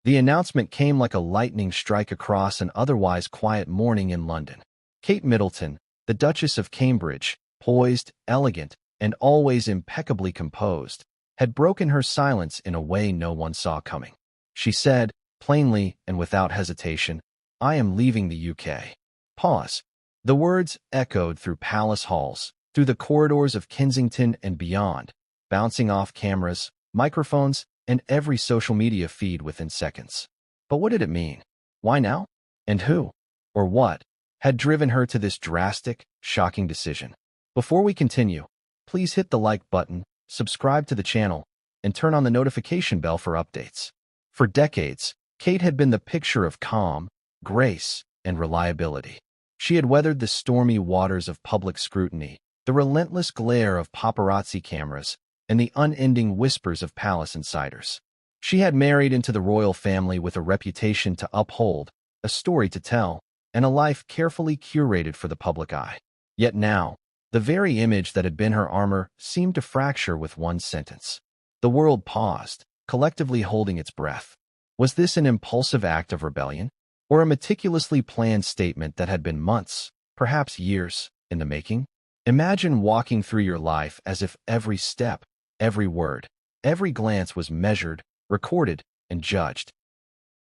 The announcement came like a lightning strike across an otherwise quiet morning in London. Kate Middleton, the Duchess of Cambridge, poised, elegant, and always impeccably composed, had broken her silence in a way no one saw coming. She said, plainly and without hesitation, "I am leaving the UK." Pause. The words echoed through palace halls, through the corridors of Kensington and beyond, bouncing off cameras, microphones, and every social media feed within seconds. But what did it mean? Why now? And who, or what, had driven her to this drastic, shocking decision? Before we continue, please hit the like button, subscribe to the channel, and turn on the notification bell for updates. For decades, Kate had been the picture of calm, grace, and reliability. She had weathered the stormy waters of public scrutiny, the relentless glare of paparazzi cameras, and the unending whispers of palace insiders. She had married into the royal family with a reputation to uphold, a story to tell, and a life carefully curated for the public eye. Yet now, the very image that had been her armor seemed to fracture with one sentence. The world paused, collectively holding its breath. Was this an impulsive act of rebellion, or a meticulously planned statement that had been months, perhaps years, in the making? Imagine walking through your life as if every step, every word, every glance was measured, recorded, and judged.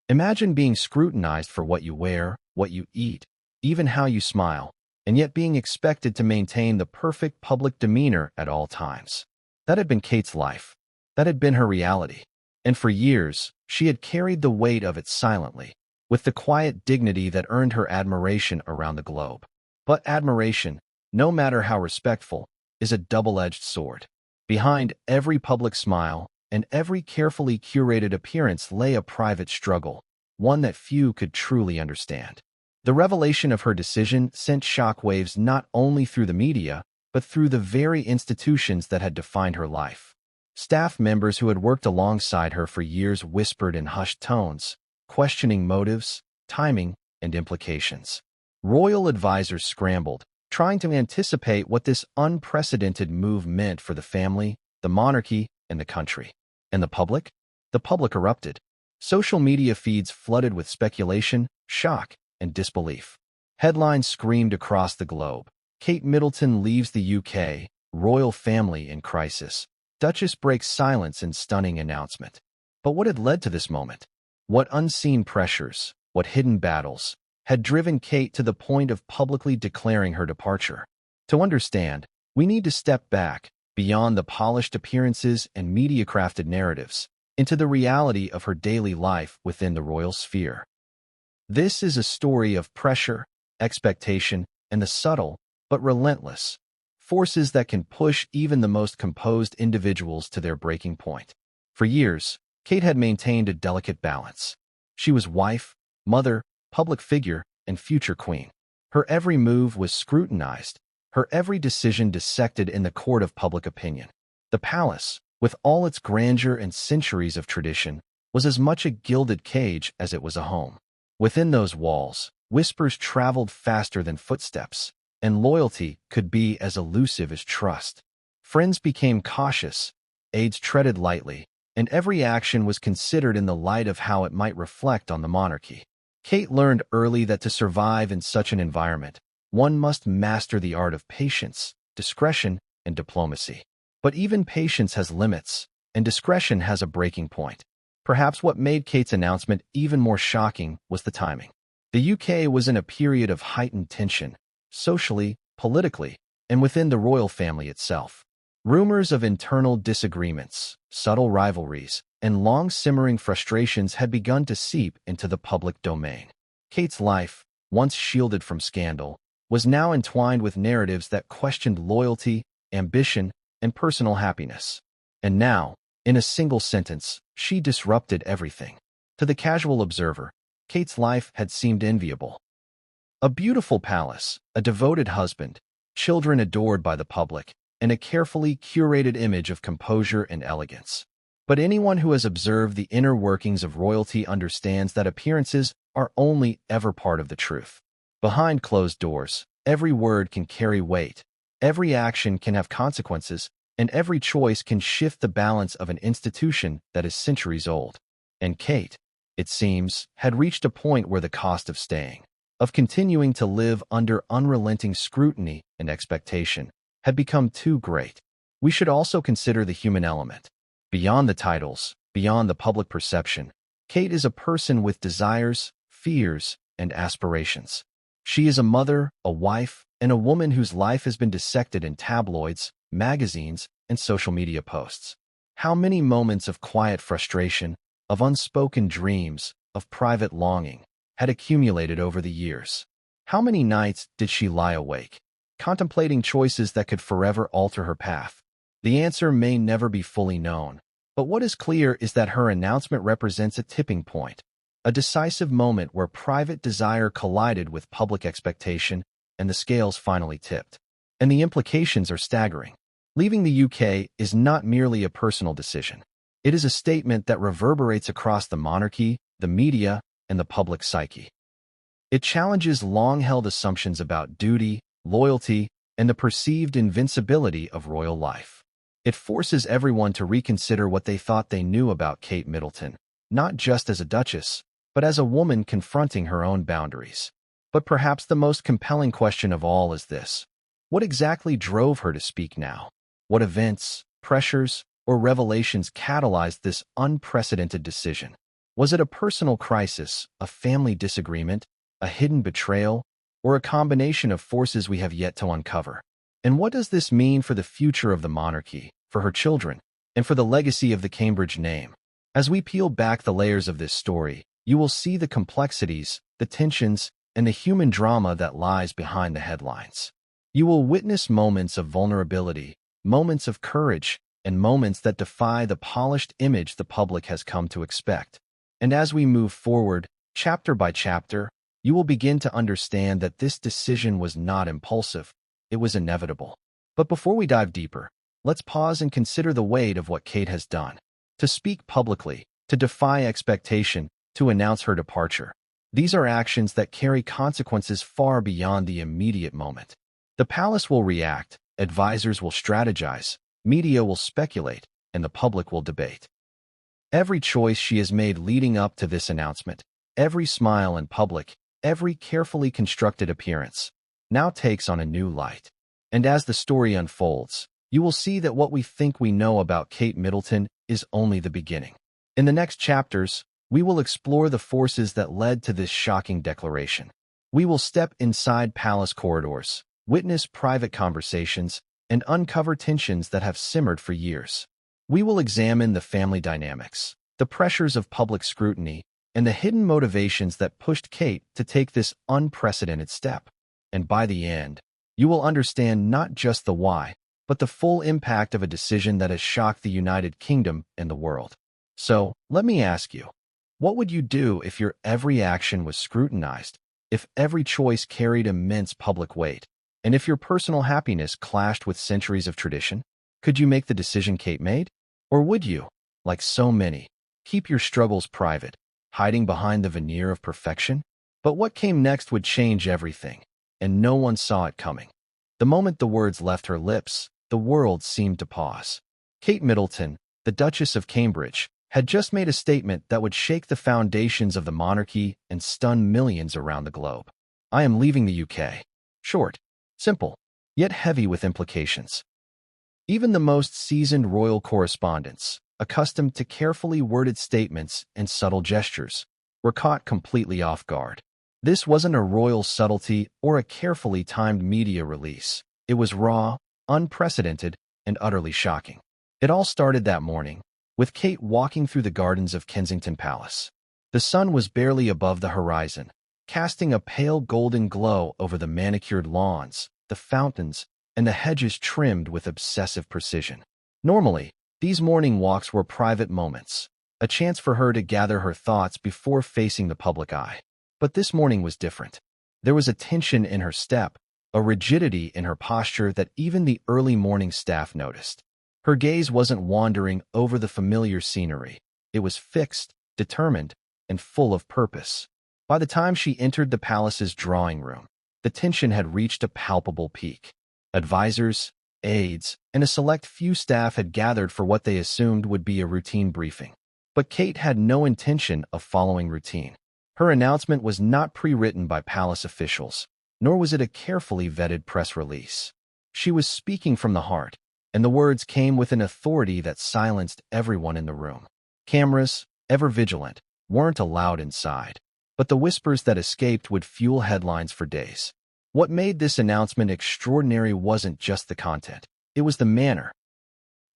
Imagine being scrutinized for what you wear, what you eat, even how you smile, and yet being expected to maintain the perfect public demeanor at all times. That had been Kate's life. That had been her reality. And for years, she had carried the weight of it silently, with the quiet dignity that earned her admiration around the globe. But admiration, no matter how respectful, is a double-edged sword. Behind every public smile and every carefully curated appearance lay a private struggle, one that few could truly understand. The revelation of her decision sent shockwaves not only through the media, but through the very institutions that had defined her life. Staff members who had worked alongside her for years whispered in hushed tones, questioning motives, timing, and implications. Royal advisors scrambled, trying to anticipate what this unprecedented move meant for the family, the monarchy, and the country. And the public? The public erupted. Social media feeds flooded with speculation, shock, and disbelief. Headlines screamed across the globe. Kate Middleton leaves the UK, royal family in crisis. Duchess breaks silence in stunning announcement. But what had led to this moment? What unseen pressures, what hidden battles, had driven Kate to the point of publicly declaring her departure? To understand, we need to step back, beyond the polished appearances and media-crafted narratives, into the reality of her daily life within the royal sphere. This is a story of pressure, expectation, and the subtle, but relentless, forces that can push even the most composed individuals to their breaking point. For years, Kate had maintained a delicate balance. She was wife, mother, public figure, and future queen. Her every move was scrutinized, her every decision dissected in the court of public opinion. The palace, with all its grandeur and centuries of tradition, was as much a gilded cage as it was a home. Within those walls, whispers traveled faster than footsteps, and loyalty could be as elusive as trust. Friends became cautious, aides treaded lightly, and every action was considered in the light of how it might reflect on the monarchy. Kate learned early that to survive in such an environment, one must master the art of patience, discretion, and diplomacy. But even patience has limits, and discretion has a breaking point. Perhaps what made Kate's announcement even more shocking was the timing. The UK was in a period of heightened tension, socially, politically, and within the royal family itself. Rumors of internal disagreements, subtle rivalries, and long-simmering frustrations had begun to seep into the public domain. Kate's life, once shielded from scandal, was now entwined with narratives that questioned loyalty, ambition, and personal happiness. And now, in a single sentence, she disrupted everything. To the casual observer, Kate's life had seemed enviable. A beautiful palace, a devoted husband, children adored by the public, and a carefully curated image of composure and elegance. But anyone who has observed the inner workings of royalty understands that appearances are only ever part of the truth. Behind closed doors, every word can carry weight, every action can have consequences, and every choice can shift the balance of an institution that is centuries old. And Kate, it seems, had reached a point where the cost of staying, of continuing to live under unrelenting scrutiny and expectation, had become too great. We should also consider the human element. Beyond the titles, beyond the public perception, Kate is a person with desires, fears, and aspirations. She is a mother, a wife, and a woman whose life has been dissected in tabloids, magazines, and social media posts. How many moments of quiet frustration, of unspoken dreams, of private longing, had accumulated over the years? How many nights did she lie awake, contemplating choices that could forever alter her path? The answer may never be fully known, but what is clear is that her announcement represents a tipping point, a decisive moment where private desire collided with public expectation and the scales finally tipped. And the implications are staggering. Leaving the UK is not merely a personal decision. It is a statement that reverberates across the monarchy, the media, and the public psyche. It challenges long-held assumptions about duty, loyalty, and the perceived invincibility of royal life. It forces everyone to reconsider what they thought they knew about Kate Middleton, not just as a duchess, but as a woman confronting her own boundaries. But perhaps the most compelling question of all is this: what exactly drove her to speak now? What events, pressures, or revelations catalyzed this unprecedented decision? Was it a personal crisis, a family disagreement, a hidden betrayal, or a combination of forces we have yet to uncover? And what does this mean for the future of the monarchy, for her children, and for the legacy of the Cambridge name? As we peel back the layers of this story, you will see the complexities, the tensions, and the human drama that lies behind the headlines. You will witness moments of vulnerability, moments of courage, and moments that defy the polished image the public has come to expect. And as we move forward, chapter by chapter, you will begin to understand that this decision was not impulsive, it was inevitable. But before we dive deeper, let's pause and consider the weight of what Kate has done. To speak publicly, to defy expectation, to announce her departure. These are actions that carry consequences far beyond the immediate moment. The palace will react, advisors will strategize, media will speculate, and the public will debate. Every choice she has made leading up to this announcement, every smile in public, every carefully constructed appearance, now takes on a new light. And as the story unfolds, you will see that what we think we know about Kate Middleton is only the beginning. In the next chapters, we will explore the forces that led to this shocking declaration. We will step inside palace corridors, witness private conversations, and uncover tensions that have simmered for years. We will examine the family dynamics, the pressures of public scrutiny, and the hidden motivations that pushed Kate to take this unprecedented step. And by the end, you will understand not just the why, but the full impact of a decision that has shocked the United Kingdom and the world. So, let me ask you, what would you do if your every action was scrutinized, if every choice carried immense public weight, and if your personal happiness clashed with centuries of tradition? Could you make the decision Kate made? Or would you, like so many, keep your struggles private, hiding behind the veneer of perfection? But what came next would change everything, and no one saw it coming. The moment the words left her lips, the world seemed to pause. Kate Middleton, the Duchess of Cambridge, had just made a statement that would shake the foundations of the monarchy and stun millions around the globe. I am leaving the UK. Short, simple, yet heavy with implications. Even the most seasoned royal correspondents, accustomed to carefully worded statements and subtle gestures, were caught completely off guard. This wasn't a royal subtlety or a carefully timed media release. It was raw, unprecedented, and utterly shocking. It all started that morning, with Kate walking through the gardens of Kensington Palace. The sun was barely above the horizon, casting a pale golden glow over the manicured lawns, the fountains, and the hedges trimmed with obsessive precision. Normally, these morning walks were private moments, a chance for her to gather her thoughts before facing the public eye. But this morning was different. There was a tension in her step, a rigidity in her posture that even the early morning staff noticed. Her gaze wasn't wandering over the familiar scenery. It was fixed, determined, and full of purpose. By the time she entered the palace's drawing room, the tension had reached a palpable peak. Advisors, aides, and a select few staff had gathered for what they assumed would be a routine briefing. But Kate had no intention of following routine. Her announcement was not pre-written by palace officials, nor was it a carefully vetted press release. She was speaking from the heart, and the words came with an authority that silenced everyone in the room. Cameras, ever vigilant, weren't allowed inside, but the whispers that escaped would fuel headlines for days. What made this announcement extraordinary wasn't just the content, it was the manner.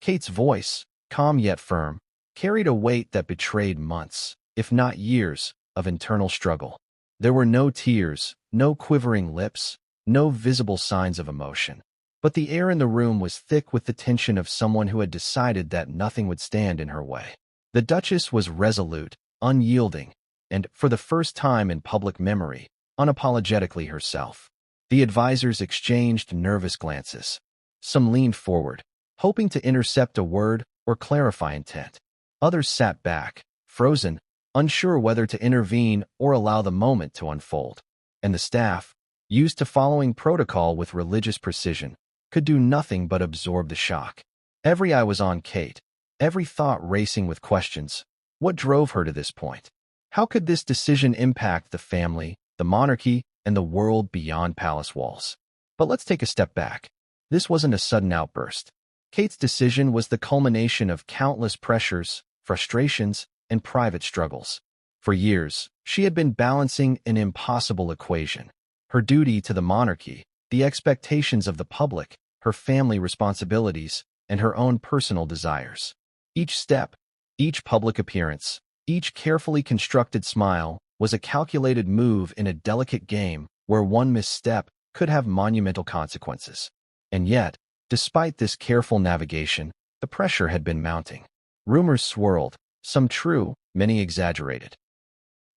Kate's voice, calm yet firm, carried a weight that betrayed months, if not years, of internal struggle. There were no tears, no quivering lips, no visible signs of emotion. But the air in the room was thick with the tension of someone who had decided that nothing would stand in her way. The Duchess was resolute, unyielding, and, for the first time in public memory, unapologetically herself. The advisors exchanged nervous glances. Some leaned forward, hoping to intercept a word or clarify intent. Others sat back, frozen, unsure whether to intervene or allow the moment to unfold. And the staff, used to following protocol with religious precision, could do nothing but absorb the shock. Every eye was on Kate, every thought racing with questions. What drove her to this point? How could this decision impact the family, the monarchy, and the world beyond palace walls? But let's take a step back. This wasn't a sudden outburst. Kate's decision was the culmination of countless pressures, frustrations, and private struggles. For years, she had been balancing an impossible equation: her duty to the monarchy, the expectations of the public, her family responsibilities, and her own personal desires. Each step, each public appearance, each carefully constructed smile was a calculated move in a delicate game where one misstep could have monumental consequences. And yet, despite this careful navigation, the pressure had been mounting. Rumors swirled, some true, many exaggerated,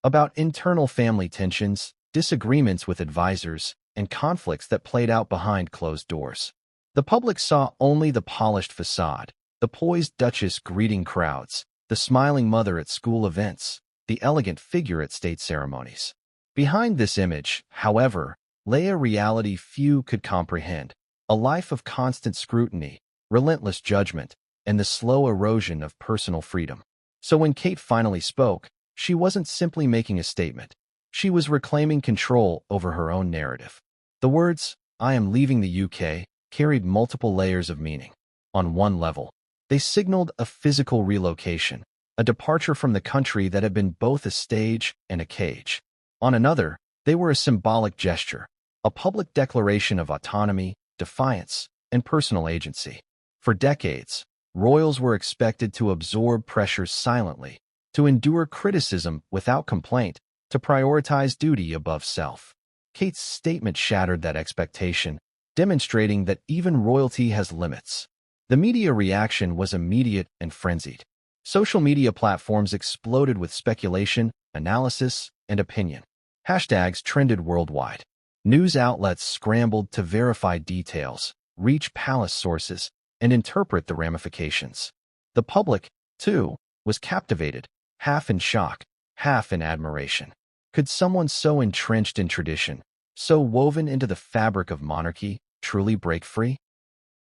about internal family tensions, disagreements with advisors, and conflicts that played out behind closed doors. The public saw only the polished facade, the poised Duchess greeting crowds, the smiling mother at school events, the elegant figure at state ceremonies. Behind this image, however, lay a reality few could comprehend: a life of constant scrutiny, relentless judgment, and the slow erosion of personal freedom. So when Kate finally spoke, she wasn't simply making a statement. She was reclaiming control over her own narrative. The words, "I am leaving the UK," carried multiple layers of meaning. On one level, they signaled a physical relocation, a departure from the country that had been both a stage and a cage. On another, they were a symbolic gesture, a public declaration of autonomy, defiance, and personal agency. For decades, royals were expected to absorb pressures silently, to endure criticism without complaint, to prioritize duty above self. Kate's statement shattered that expectation, demonstrating that even royalty has limits. The media reaction was immediate and frenzied. Social media platforms exploded with speculation, analysis, and opinion. Hashtags trended worldwide. News outlets scrambled to verify details, reach palace sources, and interpret the ramifications. The public, too, was captivated, half in shock, half in admiration. Could someone so entrenched in tradition, so woven into the fabric of monarchy, truly break free?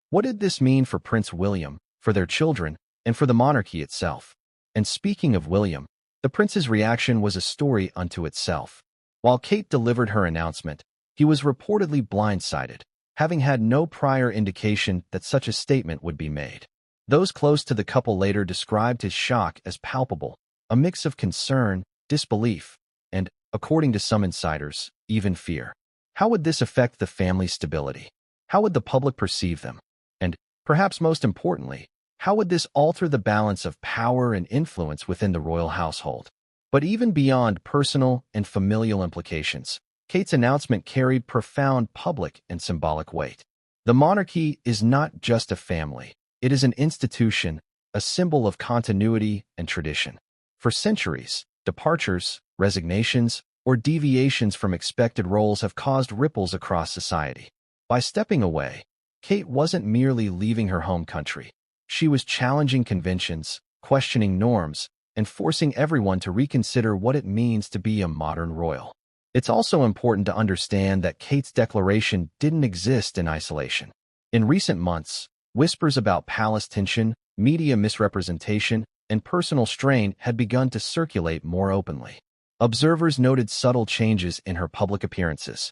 What did this mean for Prince William, for their children, and for the monarchy itself? And speaking of William, the prince's reaction was a story unto itself. While Kate delivered her announcement, he was reportedly blindsided, having had no prior indication that such a statement would be made. Those close to the couple later described his shock as palpable, a mix of concern, disbelief, and, according to some insiders, even fear. How would this affect the family's stability? How would the public perceive them? And, perhaps most importantly, how would this alter the balance of power and influence within the royal household? But even beyond personal and familial implications, Kate's announcement carried profound public and symbolic weight. The monarchy is not just a family. It is an institution, a symbol of continuity and tradition. For centuries, departures, resignations, or deviations from expected roles have caused ripples across society. By stepping away, Kate wasn't merely leaving her home country. She was challenging conventions, questioning norms, and forcing everyone to reconsider what it means to be a modern royal. It's also important to understand that Kate's declaration didn't exist in isolation. In recent months, whispers about palace tension, media misrepresentation, and personal strain had begun to circulate more openly. Observers noted subtle changes in her public appearances.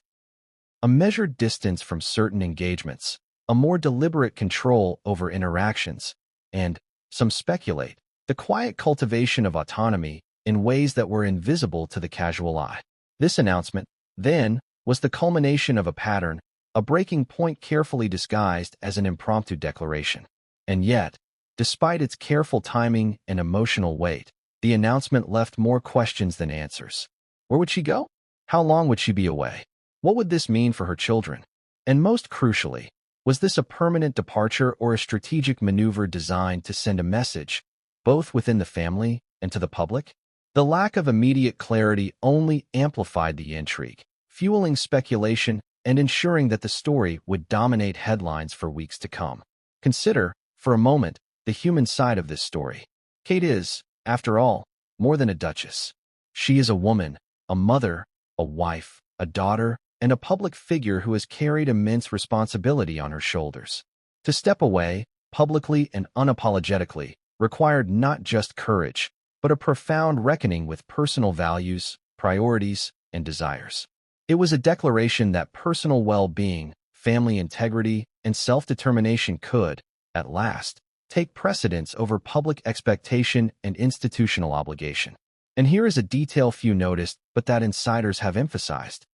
A measured distance from certain engagements, a more deliberate control over interactions, and, some speculate, the quiet cultivation of autonomy in ways that were invisible to the casual eye. This announcement, then, was the culmination of a pattern, a breaking point carefully disguised as an impromptu declaration. And yet, despite its careful timing and emotional weight, the announcement left more questions than answers. Where would she go? How long would she be away? What would this mean for her children? And most crucially, was this a permanent departure or a strategic maneuver designed to send a message, both within the family and to the public? The lack of immediate clarity only amplified the intrigue, fueling speculation and ensuring that the story would dominate headlines for weeks to come. Consider, for a moment, the human side of this story. Kate is, after all, more than a duchess. She is a woman, a mother, a wife, a daughter, and a public figure who has carried immense responsibility on her shoulders. To step away, publicly and unapologetically, required not just courage, but a profound reckoning with personal values, priorities, and desires. It was a declaration that personal well-being, family integrity, and self-determination could, at last, take precedence over public expectation and institutional obligation. And here is a detail few noticed, but that insiders have emphasized.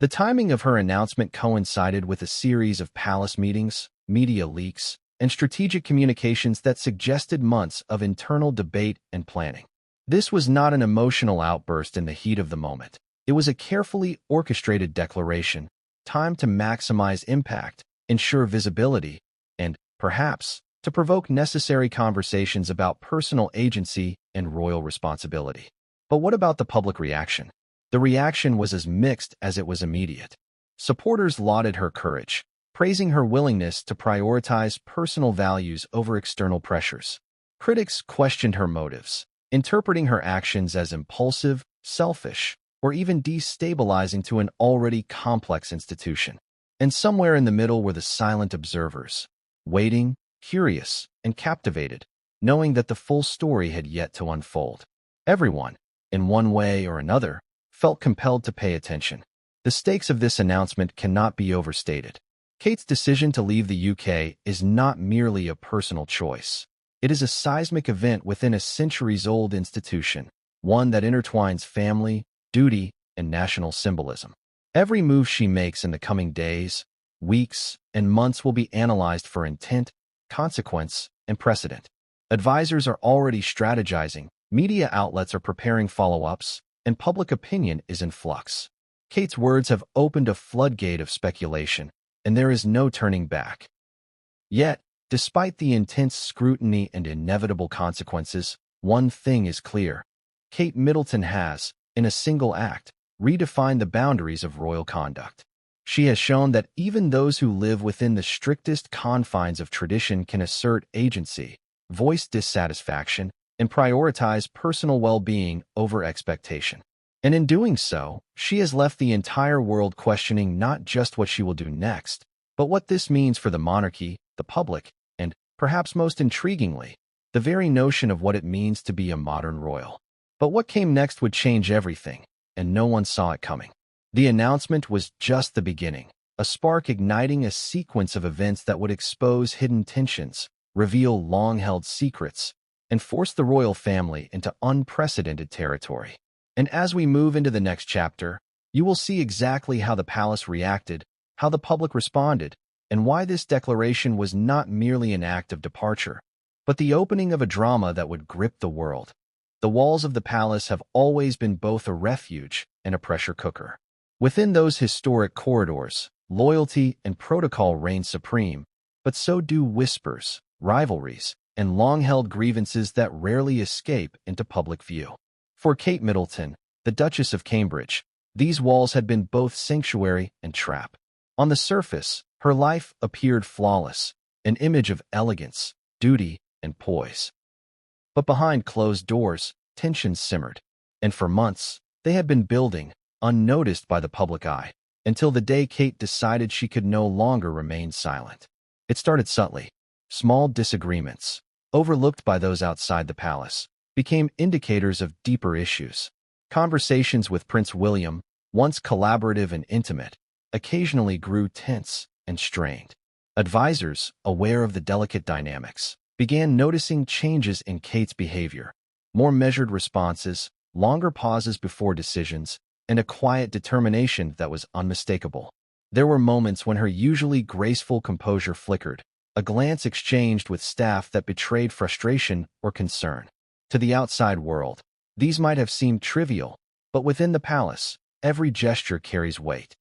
The timing of her announcement coincided with a series of palace meetings, media leaks, and strategic communications that suggested months of internal debate and planning. This was not an emotional outburst in the heat of the moment. It was a carefully orchestrated declaration, timed to maximize impact, ensure visibility, and, perhaps, to provoke necessary conversations about personal agency and royal responsibility. But what about the public reaction? The reaction was as mixed as it was immediate. Supporters lauded her courage, praising her willingness to prioritize personal values over external pressures. Critics questioned her motives, interpreting her actions as impulsive, selfish, or even destabilizing to an already complex institution. And somewhere in the middle were the silent observers, waiting, curious, and captivated, knowing that the full story had yet to unfold. Everyone, in one way or another, felt compelled to pay attention. The stakes of this announcement cannot be overstated. Kate's decision to leave the UK is not merely a personal choice. It is a seismic event within a centuries-old institution, one that intertwines family, duty, and national symbolism. Every move she makes in the coming days, weeks, and months will be analyzed for intent, consequence, and precedent. Advisors are already strategizing, media outlets are preparing follow-ups, and public opinion is in flux. Kate's words have opened a floodgate of speculation, and there is no turning back. Yet, despite the intense scrutiny and inevitable consequences, one thing is clear. Kate Middleton has, in a single act, redefined the boundaries of royal conduct. She has shown that even those who live within the strictest confines of tradition can assert agency, voice dissatisfaction, and prioritize personal well-being over expectation. And in doing so, she has left the entire world questioning not just what she will do next, but what this means for the monarchy, the public, and, perhaps most intriguingly, the very notion of what it means to be a modern royal. But what came next would change everything, and no one saw it coming. The announcement was just the beginning, a spark igniting a sequence of events that would expose hidden tensions, reveal long-held secrets, and force the royal family into unprecedented territory. And as we move into the next chapter, you will see exactly how the palace reacted, how the public responded, and why this declaration was not merely an act of departure, but the opening of a drama that would grip the world. The walls of the palace have always been both a refuge and a pressure cooker. Within those historic corridors, loyalty and protocol reign supreme, but so do whispers, rivalries, and long-held grievances that rarely escape into public view. For Kate Middleton, the Duchess of Cambridge, these walls had been both sanctuary and trap. On the surface, her life appeared flawless, an image of elegance, duty, and poise. But behind closed doors, tensions simmered, and for months, they had been building, unnoticed by the public eye, until the day Kate decided she could no longer remain silent. It started subtly. Small disagreements, overlooked by those outside the palace, became indicators of deeper issues. Conversations with Prince William, once collaborative and intimate, occasionally grew tense and strained. Advisors, aware of the delicate dynamics, began noticing changes in Kate's behavior, more measured responses, longer pauses before decisions, and a quiet determination that was unmistakable. There were moments when her usually graceful composure flickered, a glance exchanged with staff that betrayed frustration or concern. To the outside world, these might have seemed trivial, but within the palace, every gesture carries weight.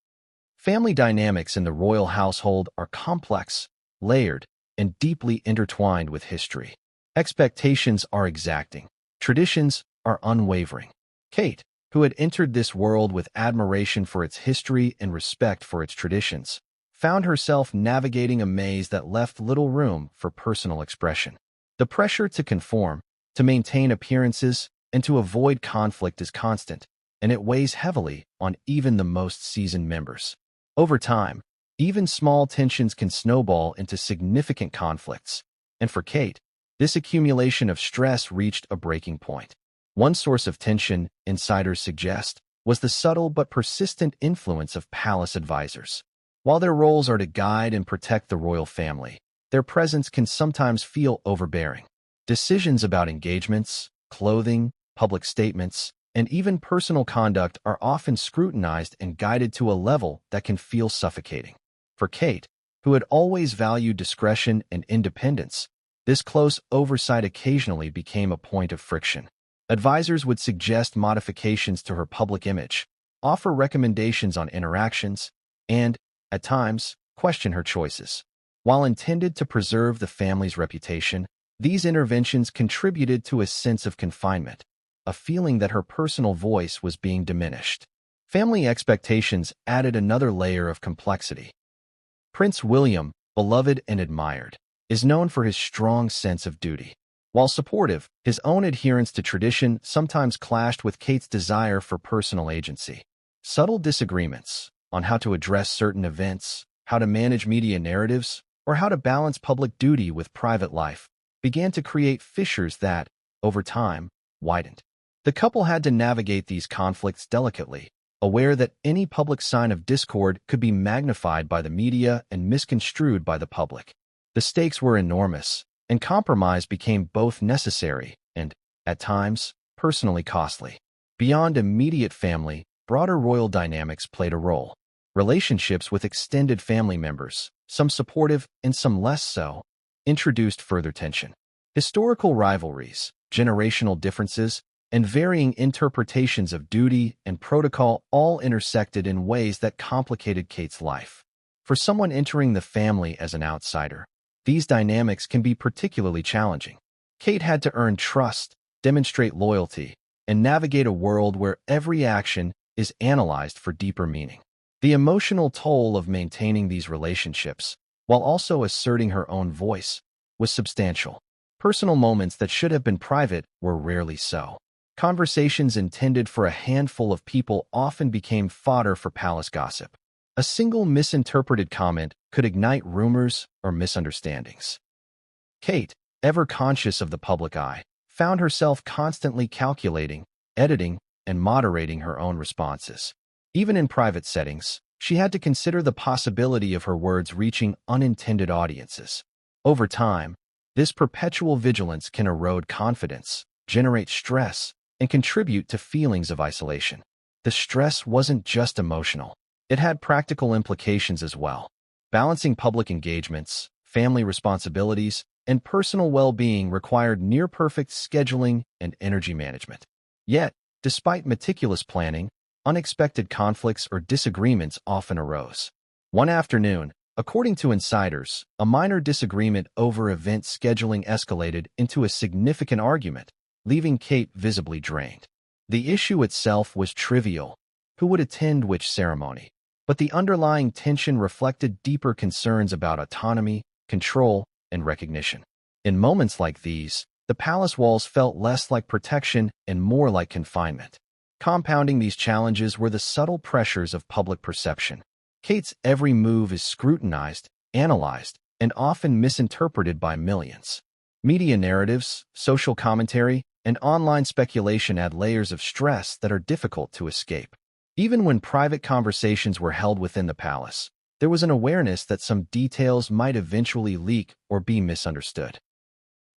Family dynamics in the royal household are complex, layered, and deeply intertwined with history. Expectations are exacting. Traditions are unwavering. Kate, who had entered this world with admiration for its history and respect for its traditions, found herself navigating a maze that left little room for personal expression. The pressure to conform, to maintain appearances, and to avoid conflict is constant, and it weighs heavily on even the most seasoned members. Over time, even small tensions can snowball into significant conflicts, and for Kate, this accumulation of stress reached a breaking point. One source of tension, insiders suggest, was the subtle but persistent influence of palace advisors. While their roles are to guide and protect the royal family, their presence can sometimes feel overbearing. Decisions about engagements, clothing, public statements, and even personal conduct are often scrutinized and guided to a level that can feel suffocating. For Kate, who had always valued discretion and independence, this close oversight occasionally became a point of friction. Advisors would suggest modifications to her public image, offer recommendations on interactions, and, at times, question her choices. While intended to preserve the family's reputation, these interventions contributed to a sense of confinement, a feeling that her personal voice was being diminished. Family expectations added another layer of complexity. Prince William, beloved and admired, is known for his strong sense of duty. While supportive, his own adherence to tradition sometimes clashed with Kate's desire for personal agency. Subtle disagreements on how to address certain events, how to manage media narratives, or how to balance public duty with private life began to create fissures that, over time, widened. The couple had to navigate these conflicts delicately, aware that any public sign of discord could be magnified by the media and misconstrued by the public. The stakes were enormous, and compromise became both necessary and, at times, personally costly. Beyond immediate family, broader royal dynamics played a role. Relationships with extended family members, some supportive and some less so, introduced further tension. Historical rivalries, generational differences, and varying interpretations of duty and protocol all intersected in ways that complicated Kate's life. For someone entering the family as an outsider, these dynamics can be particularly challenging. Kate had to earn trust, demonstrate loyalty, and navigate a world where every action is analyzed for deeper meaning. The emotional toll of maintaining these relationships, while also asserting her own voice, was substantial. Personal moments that should have been private were rarely so. Conversations intended for a handful of people often became fodder for palace gossip. A single misinterpreted comment could ignite rumors or misunderstandings. Kate, ever conscious of the public eye, found herself constantly calculating, editing, and moderating her own responses. Even in private settings, she had to consider the possibility of her words reaching unintended audiences. Over time, this perpetual vigilance can erode confidence, generate stress, and contribute to feelings of isolation. The stress wasn't just emotional. It had practical implications as well. Balancing public engagements, family responsibilities, and personal well-being required near-perfect scheduling and energy management. Yet, despite meticulous planning, unexpected conflicts or disagreements often arose. One afternoon, according to insiders, a minor disagreement over event scheduling escalated into a significant argument, leaving Kate visibly drained. The issue itself was trivial: who would attend which ceremony? But the underlying tension reflected deeper concerns about autonomy, control, and recognition. In moments like these, the palace walls felt less like protection and more like confinement. Compounding these challenges were the subtle pressures of public perception. Kate's every move is scrutinized, analyzed, and often misinterpreted by millions. Media narratives, social commentary, and online speculation add layers of stress that are difficult to escape. Even when private conversations were held within the palace, there was an awareness that some details might eventually leak or be misunderstood.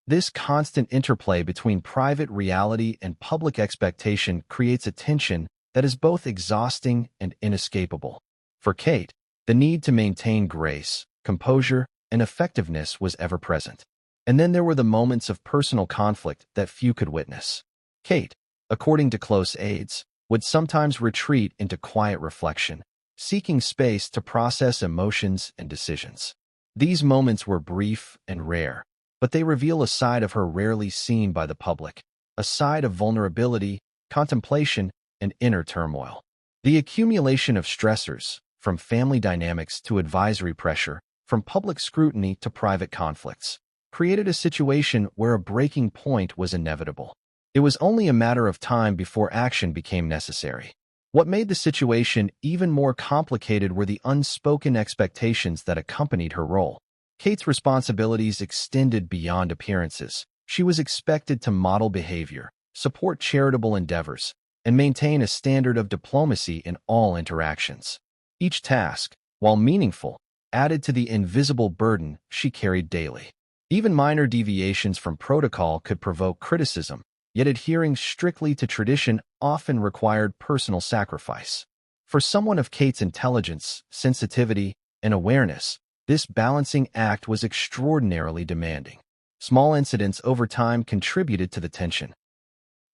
This constant interplay between private reality and public expectation creates a tension that is both exhausting and inescapable. For Kate, the need to maintain grace, composure, and effectiveness was ever present. And then there were the moments of personal conflict that few could witness. Kate, according to close aides, would sometimes retreat into quiet reflection, seeking space to process emotions and decisions. These moments were brief and rare, but they reveal a side of her rarely seen by the public, a side of vulnerability, contemplation, and inner turmoil. The accumulation of stressors, from family dynamics to advisory pressure, from public scrutiny to private conflicts, created a situation where a breaking point was inevitable. It was only a matter of time before action became necessary. What made the situation even more complicated were the unspoken expectations that accompanied her role. Kate's responsibilities extended beyond appearances. She was expected to model behavior, support charitable endeavors, and maintain a standard of diplomacy in all interactions. Each task, while meaningful, added to the invisible burden she carried daily. Even minor deviations from protocol could provoke criticism, yet adhering strictly to tradition often required personal sacrifice. For someone of Kate's intelligence, sensitivity, and awareness, this balancing act was extraordinarily demanding. Small incidents over time contributed to the tension.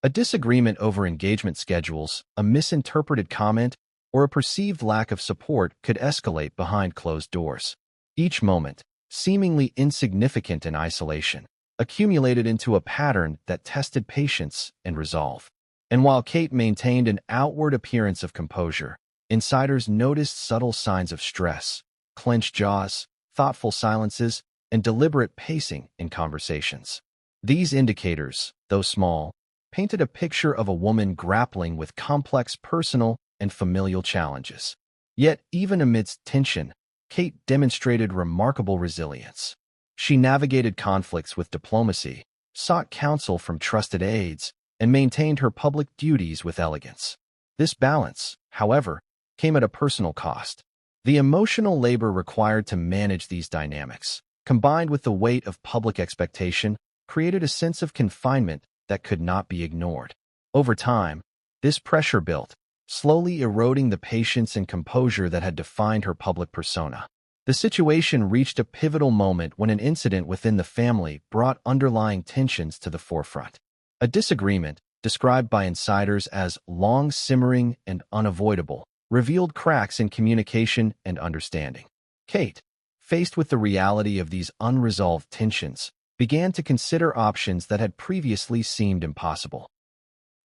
A disagreement over engagement schedules, a misinterpreted comment, or a perceived lack of support could escalate behind closed doors. Each moment, seemingly insignificant in isolation, accumulated into a pattern that tested patience and resolve. And while Kate maintained an outward appearance of composure, insiders noticed subtle signs of stress, clenched jaws, thoughtful silences, and deliberate pacing in conversations. These indicators, though small, painted a picture of a woman grappling with complex personal and familial challenges. Yet, even amidst tension, Kate demonstrated remarkable resilience. She navigated conflicts with diplomacy, sought counsel from trusted aides, and maintained her public duties with elegance. This balance, however, came at a personal cost. The emotional labor required to manage these dynamics, combined with the weight of public expectation, created a sense of confinement that could not be ignored. Over time, this pressure built, slowly eroding the patience and composure that had defined her public persona. The situation reached a pivotal moment when an incident within the family brought underlying tensions to the forefront. A disagreement, described by insiders as long-simmering and unavoidable, revealed cracks in communication and understanding. Kate, faced with the reality of these unresolved tensions, began to consider options that had previously seemed impossible.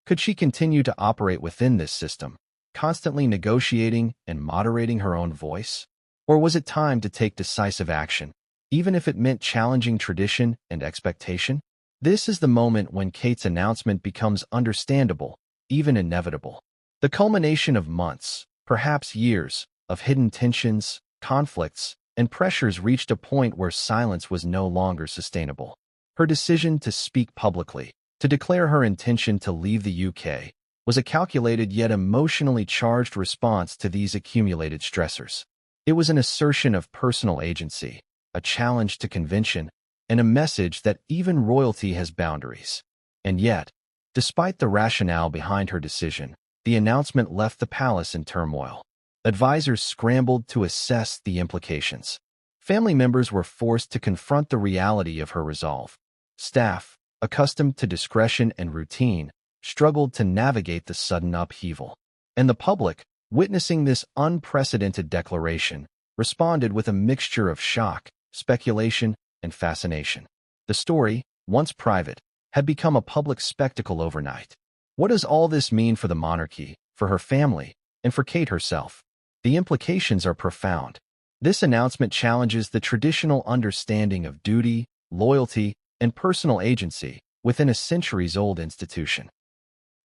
Could she continue to operate within this system, constantly negotiating and moderating her own voice? Or was it time to take decisive action, even if it meant challenging tradition and expectation? This is the moment when Kate's announcement becomes understandable, even inevitable. The culmination of months, perhaps years, of hidden tensions, conflicts, and pressures reached a point where silence was no longer sustainable. Her decision to speak publicly, to declare her intention to leave the UK, was a calculated yet emotionally charged response to these accumulated stressors. It was an assertion of personal agency, a challenge to convention, and a message that even royalty has boundaries. And yet, despite the rationale behind her decision, the announcement left the palace in turmoil. Advisors scrambled to assess the implications. Family members were forced to confront the reality of her resolve. Staff, accustomed to discretion and routine, struggled to navigate the sudden upheaval. And the public, witnessing this unprecedented declaration, responded with a mixture of shock, speculation, and fascination. The story, once private, had become a public spectacle overnight. What does all this mean for the monarchy, for her family, and for Kate herself? The implications are profound. This announcement challenges the traditional understanding of duty, loyalty, and personal agency within a centuries-old institution.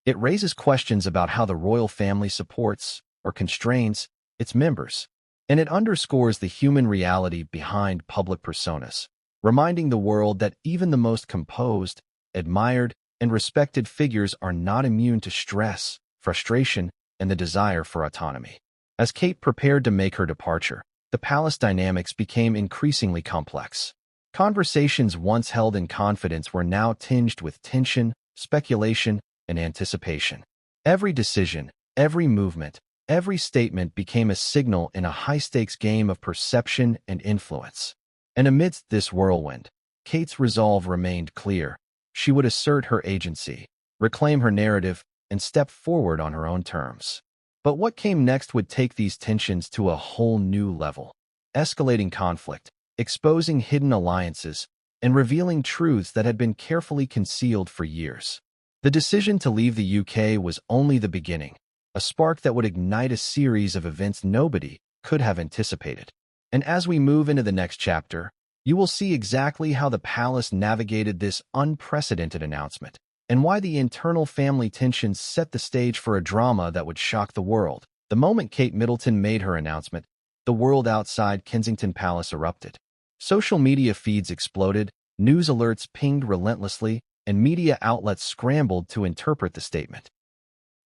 It raises questions about how the royal family supports or constrains its members, and it underscores the human reality behind public personas. reminding the world that even the most composed, admired, and respected figures are not immune to stress, frustration, and the desire for autonomy. As Kate prepared to make her departure, the palace dynamics became increasingly complex. Conversations once held in confidence were now tinged with tension, speculation, and anticipation. Every decision, every movement, every statement became a signal in a high-stakes game of perception and influence. And amidst this whirlwind, Kate's resolve remained clear. She would assert her agency, reclaim her narrative, and step forward on her own terms. But what came next would take these tensions to a whole new level, escalating conflict, exposing hidden alliances, and revealing truths that had been carefully concealed for years. The decision to leave the UK was only the beginning, a spark that would ignite a series of events nobody could have anticipated. And as we move into the next chapter, you will see exactly how the palace navigated this unprecedented announcement, and why the internal family tensions set the stage for a drama that would shock the world. The moment Kate Middleton made her announcement, the world outside Kensington Palace erupted. Social media feeds exploded, news alerts pinged relentlessly, and media outlets scrambled to interpret the statement.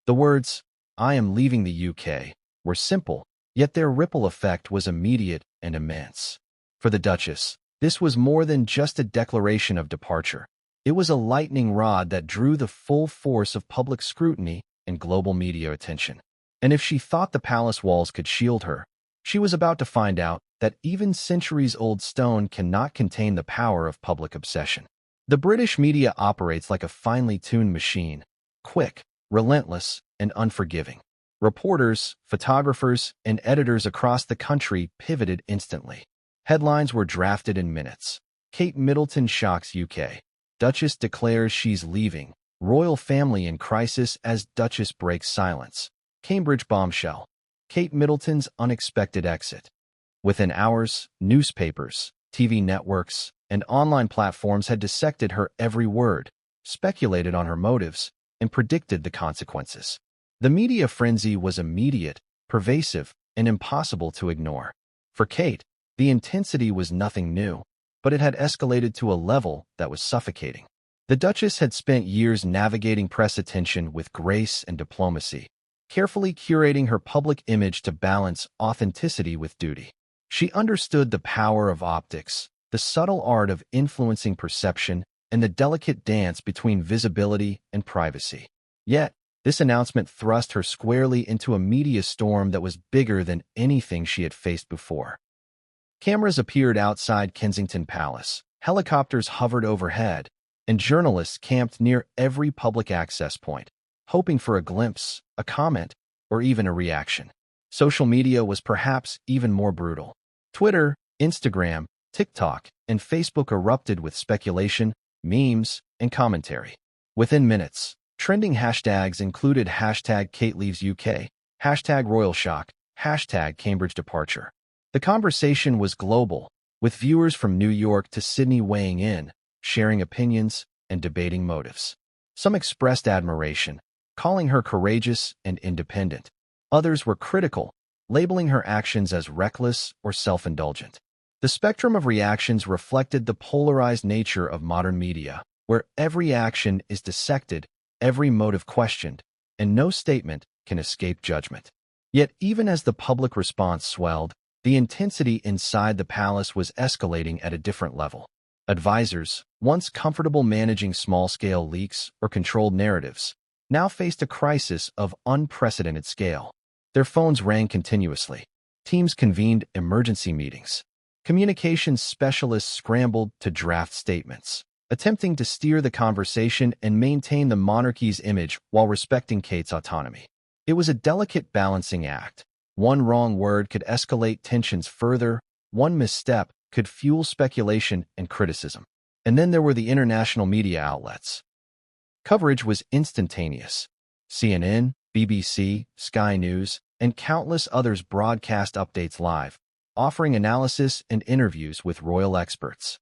The words, "I am leaving the UK," were simple, yet their ripple effect was immediate and immense. For the Duchess, this was more than just a declaration of departure. It was a lightning rod that drew the full force of public scrutiny and global media attention. And if she thought the palace walls could shield her, she was about to find out that even centuries-old stone cannot contain the power of public obsession. The British media operates like a finely tuned machine, quick, relentless, and unforgiving. Reporters, photographers, and editors across the country pivoted instantly. Headlines were drafted in minutes. Kate Middleton shocks UK. Duchess declares she's leaving. Royal family in crisis as Duchess breaks silence. Cambridge bombshell. Kate Middleton's unexpected exit. Within hours, newspapers, TV networks, and online platforms had dissected her every word, speculated on her motives, and predicted the consequences. The media frenzy was immediate, pervasive, and impossible to ignore. For Kate, the intensity was nothing new, but it had escalated to a level that was suffocating. The Duchess had spent years navigating press attention with grace and diplomacy, carefully curating her public image to balance authenticity with duty. She understood the power of optics, the subtle art of influencing perception, and the delicate dance between visibility and privacy. Yet, this announcement thrust her squarely into a media storm that was bigger than anything she had faced before. Cameras appeared outside Kensington Palace, helicopters hovered overhead, and journalists camped near every public access point, hoping for a glimpse, a comment, or even a reaction. Social media was perhaps even more brutal. Twitter, Instagram, TikTok, and Facebook erupted with speculation, memes, and commentary. Within minutes, trending hashtags included hashtag Kate leaves UK, hashtag royal shock, hashtag Cambridge departure. The conversation was global, with viewers from New York to Sydney weighing in, sharing opinions, and debating motives. Some expressed admiration, calling her courageous and independent. Others were critical, labeling her actions as reckless or self-indulgent. The spectrum of reactions reflected the polarized nature of modern media, where every action is dissected, every motive questioned, and no statement can escape judgment. Yet even as the public response swelled, the intensity inside the palace was escalating at a different level. Advisors, once comfortable managing small-scale leaks or controlled narratives, now faced a crisis of unprecedented scale. Their phones rang continuously. Teams convened emergency meetings. Communications specialists scrambled to draft statements, attempting to steer the conversation and maintain the monarchy's image while respecting Kate's autonomy. It was a delicate balancing act. One wrong word could escalate tensions further, one misstep could fuel speculation and criticism. And then there were the international media outlets. Coverage was instantaneous. CNN, BBC, Sky News, and countless others broadcast updates live, offering analysis and interviews with royal experts.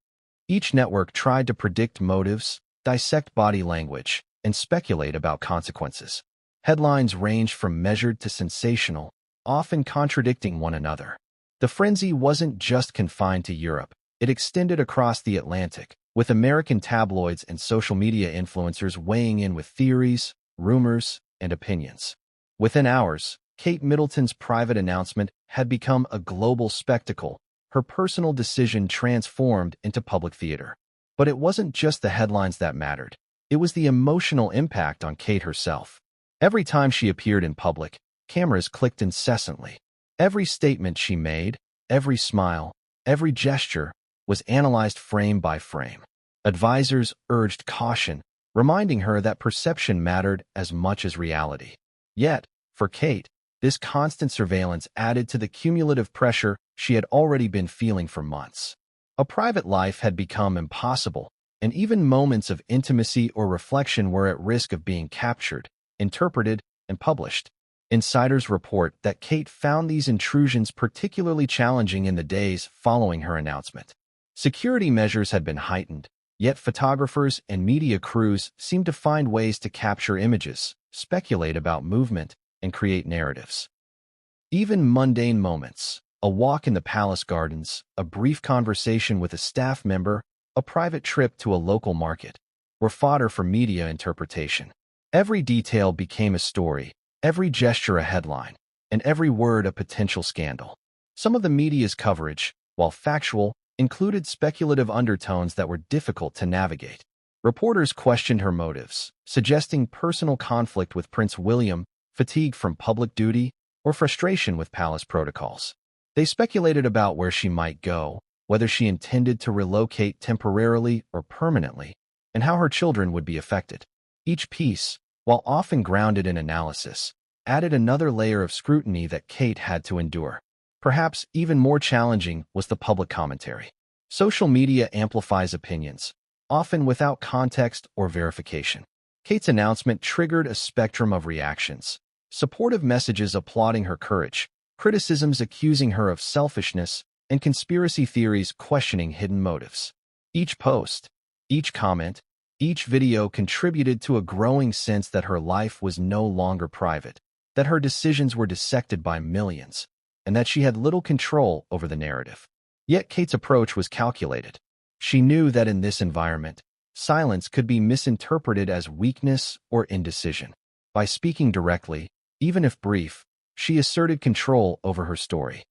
Each network tried to predict motives, dissect body language, and speculate about consequences. Headlines ranged from measured to sensational, often contradicting one another. The frenzy wasn't just confined to Europe. It extended across the Atlantic, with American tabloids and social media influencers weighing in with theories, rumors, and opinions. Within hours, Kate Middleton's private announcement had become a global spectacle, her personal decision transformed into public theater. But it wasn't just the headlines that mattered. It was the emotional impact on Kate herself. Every time she appeared in public, cameras clicked incessantly. Every statement she made, every smile, every gesture was analyzed frame by frame. Advisors urged caution, reminding her that perception mattered as much as reality. Yet, for Kate, this constant surveillance added to the cumulative pressure she had already been feeling for months. A private life had become impossible, and even moments of intimacy or reflection were at risk of being captured, interpreted, and published. Insiders report that Kate found these intrusions particularly challenging in the days following her announcement. Security measures had been heightened, yet photographers and media crews seemed to find ways to capture images, speculate about movement, and create narratives. Even mundane moments, a walk in the palace gardens, a brief conversation with a staff member, a private trip to a local market, were fodder for media interpretation. Every detail became a story, every gesture a headline, and every word a potential scandal. Some of the media's coverage, while factual, included speculative undertones that were difficult to navigate. Reporters questioned her motives, suggesting personal conflict with Prince William, fatigue from public duty, or frustration with palace protocols. They speculated about where she might go, whether she intended to relocate temporarily or permanently, and how her children would be affected. Each piece, while often grounded in analysis, added another layer of scrutiny that Kate had to endure. Perhaps even more challenging was the public commentary. Social media amplifies opinions, often without context or verification. Kate's announcement triggered a spectrum of reactions. Supportive messages applauding her courage, criticisms accusing her of selfishness, and conspiracy theories questioning hidden motives. Each post, each comment, each video contributed to a growing sense that her life was no longer private, that her decisions were dissected by millions, and that she had little control over the narrative. Yet Kate's approach was calculated. She knew that in this environment, silence could be misinterpreted as weakness or indecision. By speaking directly, even if brief, she asserted control over her story.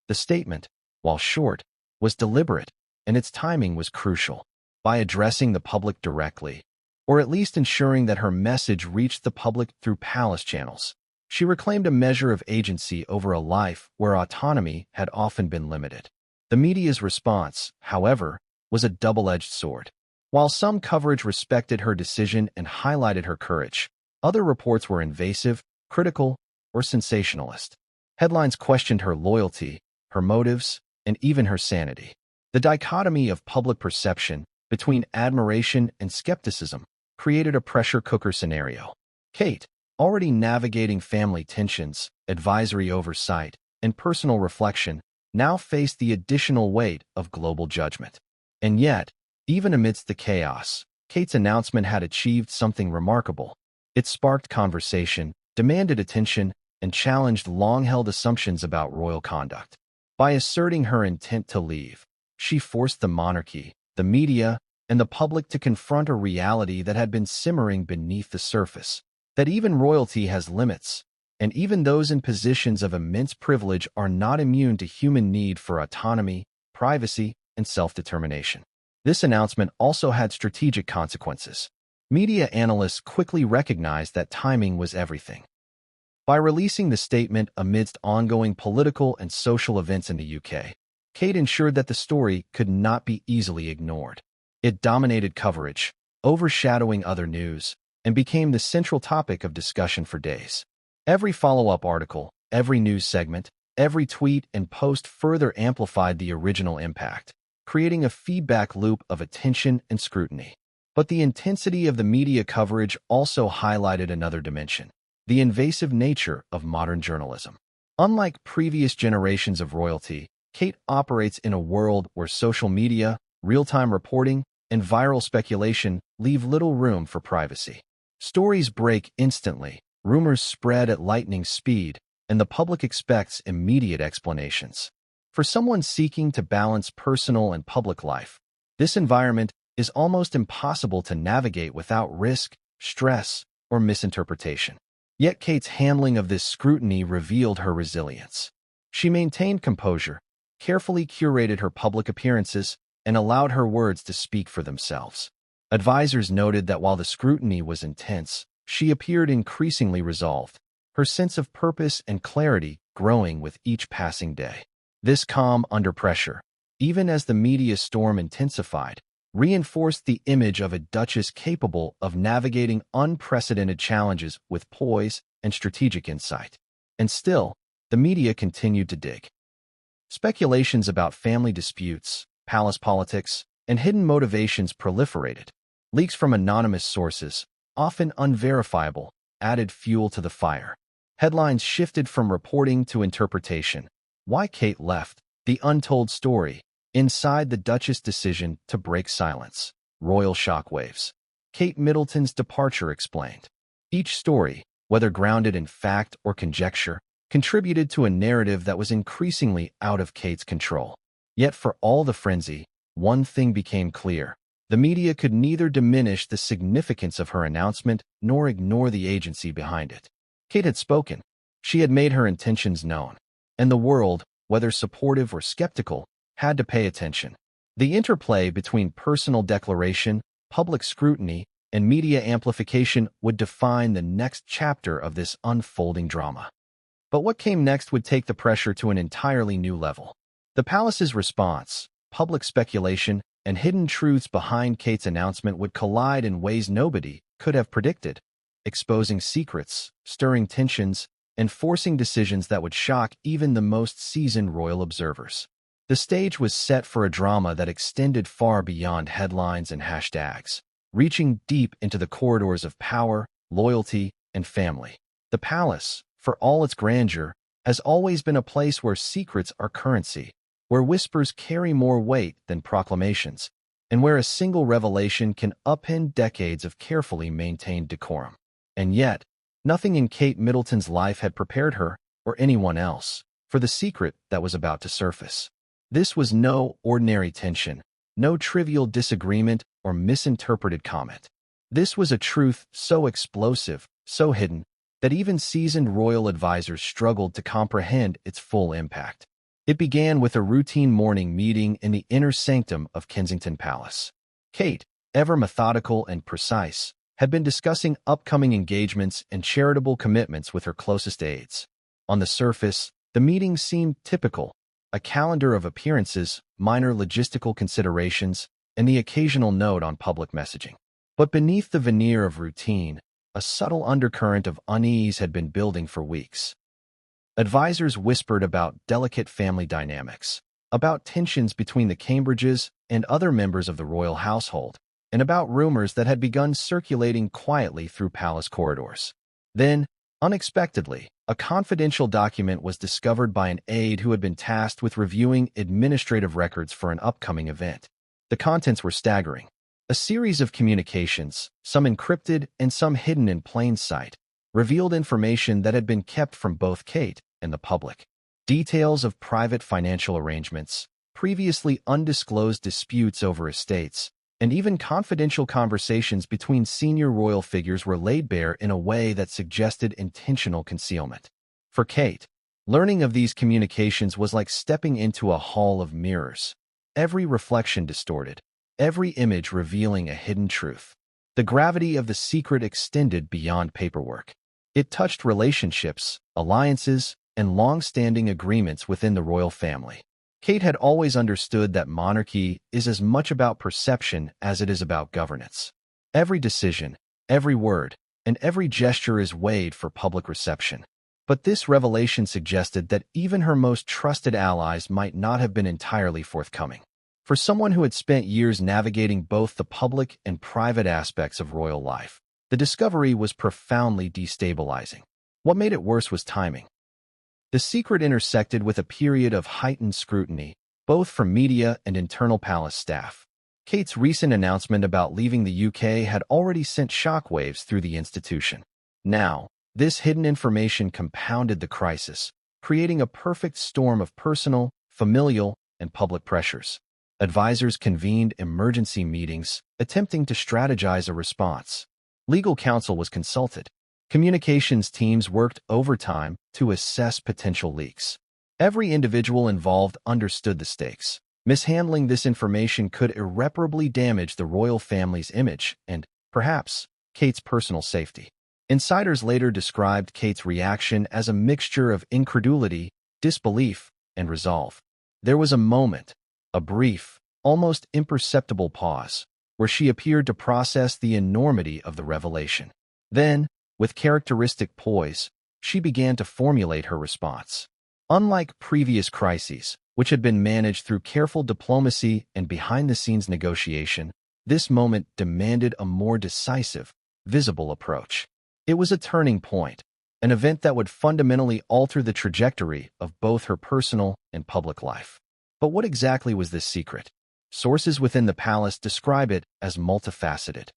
The statement, while short, was deliberate, and its timing was crucial. By addressing the public directly, or at least ensuring that her message reached the public through palace channels, she reclaimed a measure of agency over a life where autonomy had often been limited. The media's response, however, was a double-edged sword. While some coverage respected her decision and highlighted her courage, other reports were invasive, critical, or sensationalist. Headlines questioned her loyalty, her motives, and even her sanity. The dichotomy of public perception between admiration and skepticism created a pressure cooker scenario. Kate, already navigating family tensions, advisory oversight, and personal reflection, now faced the additional weight of global judgment. And yet, even amidst the chaos, Kate's announcement had achieved something remarkable. It sparked conversation, demanded attention, and challenged long-held assumptions about royal conduct. By asserting her intent to leave, she forced the monarchy, the media, and the public to confront a reality that had been simmering beneath the surface, that even royalty has limits, and even those in positions of immense privilege are not immune to human need for autonomy, privacy, and self-determination. This announcement also had strategic consequences. Media analysts quickly recognized that timing was everything. By releasing the statement amidst ongoing political and social events in the UK, Kate ensured that the story could not be easily ignored. It dominated coverage, overshadowing other news, and became the central topic of discussion for days. Every follow-up article, every news segment, every tweet and post further amplified the original impact, creating a feedback loop of attention and scrutiny. But the intensity of the media coverage also highlighted another dimension: the invasive nature of modern journalism. Unlike previous generations of royalty, Kate operates in a world where social media, real-time reporting, and viral speculation leave little room for privacy. Stories break instantly, rumors spread at lightning speed, and the public expects immediate explanations. For someone seeking to balance personal and public life, this environment is almost impossible to navigate without risk, stress, or misinterpretation. Yet Kate's handling of this scrutiny revealed her resilience. She maintained composure, carefully curated her public appearances, and allowed her words to speak for themselves. Advisors noted that while the scrutiny was intense, she appeared increasingly resolved, her sense of purpose and clarity growing with each passing day. This calm under pressure, even as the media storm intensified, reinforced the image of a duchess capable of navigating unprecedented challenges with poise and strategic insight. And still, the media continued to dig. Speculations about family disputes, palace politics, and hidden motivations proliferated. Leaks from anonymous sources, often unverifiable, added fuel to the fire. Headlines shifted from reporting to interpretation. Why Kate left, the untold story, inside the Duchess' decision to break silence. Royal shockwaves. Kate Middleton's departure explained. Each story, whether grounded in fact or conjecture, contributed to a narrative that was increasingly out of Kate's control. Yet for all the frenzy, one thing became clear. The media could neither diminish the significance of her announcement nor ignore the agency behind it. Kate had spoken. She had made her intentions known. And the world, whether supportive or skeptical, had to pay attention. The interplay between personal declaration, public scrutiny, and media amplification would define the next chapter of this unfolding drama. But what came next would take the pressure to an entirely new level. The palace's response, public speculation, and hidden truths behind Kate's announcement would collide in ways nobody could have predicted, exposing secrets, stirring tensions, and forcing decisions that would shock even the most seasoned royal observers. The stage was set for a drama that extended far beyond headlines and hashtags, reaching deep into the corridors of power, loyalty, and family. The palace, for all its grandeur, has always been a place where secrets are currency, where whispers carry more weight than proclamations, and where a single revelation can upend decades of carefully maintained decorum. And yet, nothing in Kate Middleton's life had prepared her, or anyone else, for the secret that was about to surface. This was no ordinary tension, no trivial disagreement or misinterpreted comment. This was a truth so explosive, so hidden, that even seasoned royal advisors struggled to comprehend its full impact. It began with a routine morning meeting in the inner sanctum of Kensington Palace. Kate, ever methodical and precise, had been discussing upcoming engagements and charitable commitments with her closest aides. On the surface, the meeting seemed typical, a calendar of appearances, minor logistical considerations, and the occasional note on public messaging. But beneath the veneer of routine, a subtle undercurrent of unease had been building for weeks. Advisors whispered about delicate family dynamics, about tensions between the Cambridges and other members of the royal household, and about rumors that had begun circulating quietly through palace corridors. Then, unexpectedly, a confidential document was discovered by an aide who had been tasked with reviewing administrative records for an upcoming event. The contents were staggering. A series of communications, some encrypted and some hidden in plain sight, revealed information that had been kept from both Kate and the public. Details of private financial arrangements, previously undisclosed disputes over estates, and even confidential conversations between senior royal figures were laid bare in a way that suggested intentional concealment. For Kate, learning of these communications was like stepping into a hall of mirrors, every reflection distorted, every image revealing a hidden truth. The gravity of the secret extended beyond paperwork. It touched relationships, alliances, and long-standing agreements within the royal family. Kate had always understood that monarchy is as much about perception as it is about governance. Every decision, every word, and every gesture is weighed for public reception. But this revelation suggested that even her most trusted allies might not have been entirely forthcoming. For someone who had spent years navigating both the public and private aspects of royal life, the discovery was profoundly destabilizing. What made it worse was timing. The secret intersected with a period of heightened scrutiny, both from media and internal palace staff. Kate's recent announcement about leaving the UK had already sent shockwaves through the institution. Now, this hidden information compounded the crisis, creating a perfect storm of personal, familial, and public pressures. Advisors convened emergency meetings, attempting to strategize a response. Legal counsel was consulted. Communications teams worked overtime to assess potential leaks. Every individual involved understood the stakes. Mishandling this information could irreparably damage the royal family's image and, perhaps, Kate's personal safety. Insiders later described Kate's reaction as a mixture of incredulity, disbelief, and resolve. There was a moment, a brief, almost imperceptible pause, where she appeared to process the enormity of the revelation. Then, with characteristic poise, she began to formulate her response. Unlike previous crises, which had been managed through careful diplomacy and behind-the-scenes negotiation, this moment demanded a more decisive, visible approach. It was a turning point, an event that would fundamentally alter the trajectory of both her personal and public life. But what exactly was this secret? Sources within the palace describe it as multifaceted.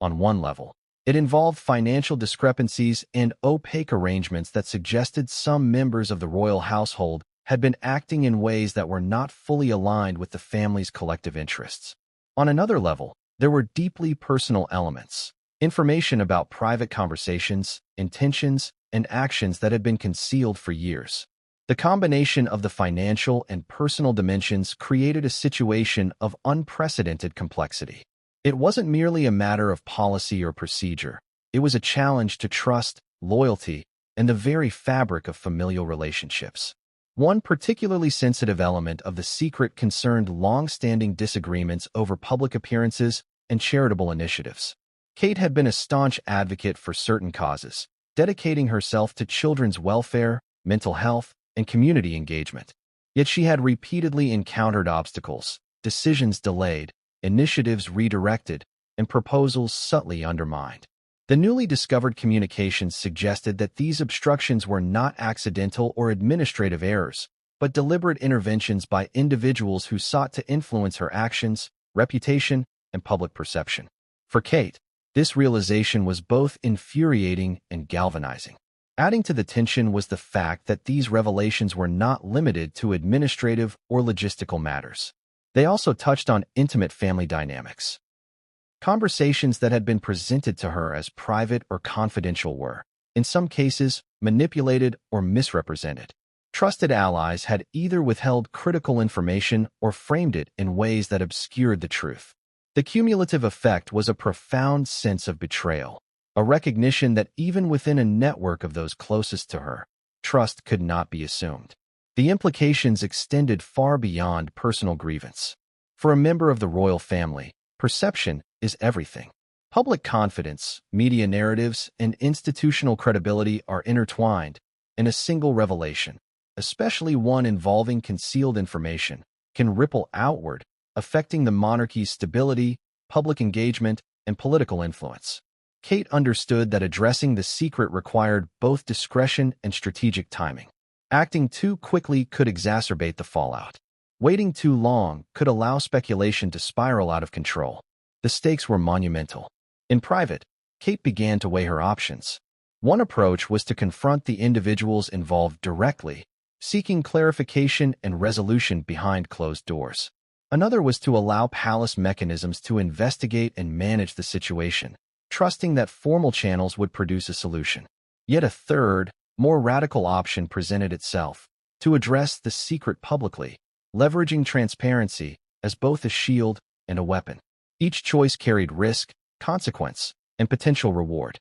On one level, it involved financial discrepancies and opaque arrangements that suggested some members of the royal household had been acting in ways that were not fully aligned with the family's collective interests. On another level, there were deeply personal elements, information about private conversations, intentions, and actions that had been concealed for years. The combination of the financial and personal dimensions created a situation of unprecedented complexity. It wasn't merely a matter of policy or procedure. It was a challenge to trust, loyalty, and the very fabric of familial relationships. One particularly sensitive element of the secret concerned long-standing disagreements over public appearances and charitable initiatives. Kate had been a staunch advocate for certain causes, dedicating herself to children's welfare, mental health, and community engagement. Yet she had repeatedly encountered obstacles, decisions delayed, initiatives redirected, and proposals subtly undermined. The newly discovered communications suggested that these obstructions were not accidental or administrative errors, but deliberate interventions by individuals who sought to influence her actions, reputation, and public perception. For Kate, this realization was both infuriating and galvanizing. Adding to the tension was the fact that these revelations were not limited to administrative or logistical matters. They also touched on intimate family dynamics. Conversations that had been presented to her as private or confidential were, in some cases, manipulated or misrepresented. Trusted allies had either withheld critical information or framed it in ways that obscured the truth. The cumulative effect was a profound sense of betrayal, a recognition that even within a network of those closest to her, trust could not be assumed. The implications extended far beyond personal grievance. For a member of the royal family, perception is everything. Public confidence, media narratives, and institutional credibility are intertwined, and a single revelation, especially one involving concealed information, can ripple outward, affecting the monarchy's stability, public engagement, and political influence. Kate understood that addressing the secret required both discretion and strategic timing. Acting too quickly could exacerbate the fallout. Waiting too long could allow speculation to spiral out of control. The stakes were monumental. In private, Kate began to weigh her options. One approach was to confront the individuals involved directly, seeking clarification and resolution behind closed doors. Another was to allow palace mechanisms to investigate and manage the situation, trusting that formal channels would produce a solution. Yet a third, more radical option presented itself: to address the secret publicly, leveraging transparency as both a shield and a weapon. Each choice carried risk, consequence, and potential reward.